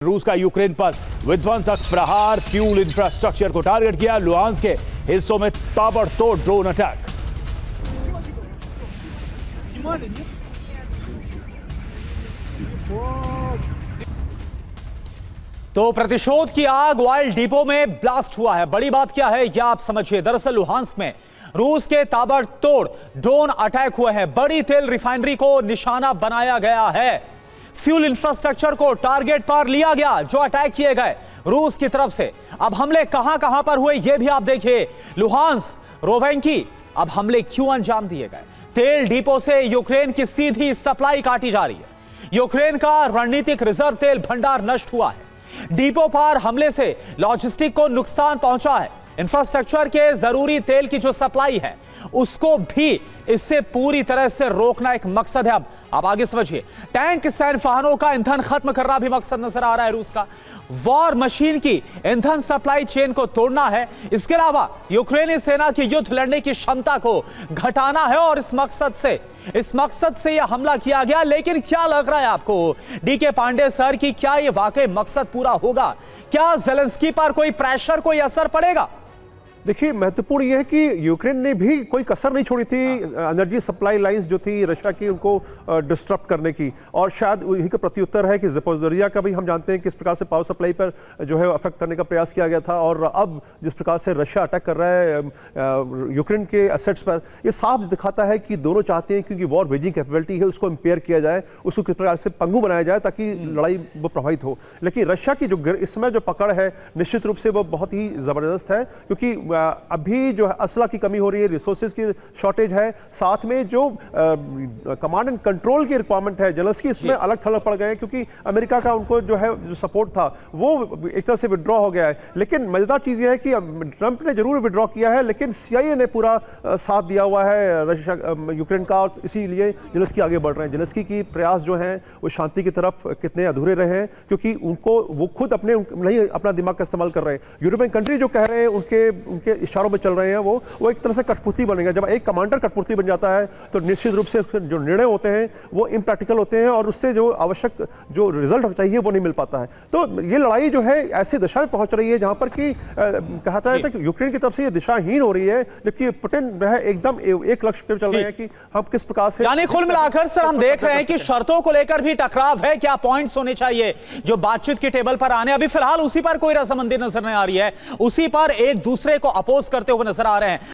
रूस का यूक्रेन पर विध्वंसक प्रहार, फ्यूल इंफ्रास्ट्रक्चर को टारगेट किया। लुहांस्क के हिस्सों में ताबड़तोड़ ड्रोन अटैक। तो प्रतिशोध की आग ऑयल डिपो में ब्लास्ट हुआ है। बड़ी बात क्या है यह आप समझिए। दरअसल लुहांस्क में रूस के ताबड़तोड़ ड्रोन अटैक हुए हैं। बड़ी तेल रिफाइनरी को निशाना बनाया गया है। फ्यूल इंफ्रास्ट्रक्चर को टारगेट पर लिया गया जो अटैक किए गए रूस की तरफ से। अब हमले कहां कहां पर हुए यह भी आप देखिए। लुहांस्क, रोवेंकी, अब हमले क्यों अंजाम दिए गए। तेल डिपो से यूक्रेन की सीधी सप्लाई काटी जा रही है। यूक्रेन का रणनीतिक रिजर्व तेल भंडार नष्ट हुआ है। डिपो पर हमले से लॉजिस्टिक को नुकसान पहुंचा है। इंफ्रास्ट्रक्चर के जरूरी तेल की जो सप्लाई है उसको भी इससे पूरी तरह से रोकना एक मकसद है। अब आगे समझिए। टैंक सैन्य वाहनों का ईंधन खत्म करना भी मकसद नजर आ रहा है रूस का। वॉर मशीन की ईंधन सप्लाई चेन को तोड़ना है। इसके अलावा यूक्रेनी सेना की युद्ध लड़ने की क्षमता को घटाना है और इस मकसद से यह हमला किया गया। लेकिन क्या लग रहा है आपको डीके पांडे सर की, क्या यह वाकई मकसद पूरा होगा? क्या ज़ेलेंस्की पर कोई प्रेशर, कोई असर पड़ेगा? देखिए, महत्वपूर्ण यह है कि यूक्रेन ने भी कोई कसर नहीं छोड़ी थी एनर्जी सप्लाई लाइंस जो थी रशिया की, उनको डिस्टर्ब करने की। और शायद वही का प्रत्युत्तर है कि ज़पोरिज़िया का भी हम जानते हैं किस प्रकार से पावर सप्लाई पर जो है अफेक्ट करने का प्रयास किया गया था। और अब जिस प्रकार से रशिया अटैक कर रहा है यूक्रेन के एसेट्स पर, यह साफ दिखाता है कि दोनों चाहते हैं क्योंकि वॉर वेजिंग कैपेबिलिटी है उसको इम्पेयर किया जाए, उसको किस प्रकार से पंगु बनाया जाए ताकि लड़ाई वो प्रभावित हो। लेकिन रशिया की जो इस समय जो पकड़ है निश्चित रूप से वो बहुत ही ज़बरदस्त है, क्योंकि अभी जो है असला की कमी हो रही है, रिसोर्सेज की शॉर्टेज है, साथ में जो कमांड एंड कंट्रोल की रिक्वायरमेंट है। ज़ेलेंस्की इसमें अलग थलग पड़ गए हैं क्योंकि अमेरिका का उनको जो है जो सपोर्ट था वो एक तरह से विड्रॉ हो गया है। लेकिन मजेदार चीज़ यह है कि ट्रंप ने जरूर विड्रॉ किया है लेकिन CIA ने पूरा साथ दिया हुआ है रशिया यूक्रेन का, और इसीलिए ज़ेलेंस्की आगे बढ़ रहे हैं। ज़ेलेंस्की की प्रयास जो हैं वो शांति की तरफ कितने अधूरे रहे हैं क्योंकि उनको वो खुद नहीं अपना दिमाग का इस्तेमाल कर रहे हैं। यूरोपियन कंट्री जो कह रहे हैं उनके इशारों में चल रहे हैं वो एक तरह से कठपुतली बनेगा। जब एक कमांडर कठपुतली बन जाता है तो निश्चित रूप से जो निर्णय होते हैं वो इम्प्रैक्टिकल होते हैं और उससे जो आवश्यक जो रिजल्ट चाहिए वो नहीं मिल पाता है। तो ये लड़ाई जो है ऐसी दिशा में पहुंच रही है जहां पर कि कहा जाता है कि यूक्रेन की तरफ से ये दिशाहीन हो रही है, जबकि पुतिन जो है एकदम एक लक्ष्य पे चल रहे हैं कि हम किस प्रकार से, यानी कुल मिलाकर सर हम देख रहे हैं कि शर्तों को लेकर भी टकराव है। क्या पॉइंट्स होने चाहिए जो बातचीत के टेबल पर आने? अभी फिलहाल उसी पर कोई रजामंदी नजर नहीं आ रही है, उसी पर एक दूसरे को अपोज करते हुए नजर आ रहे हैं।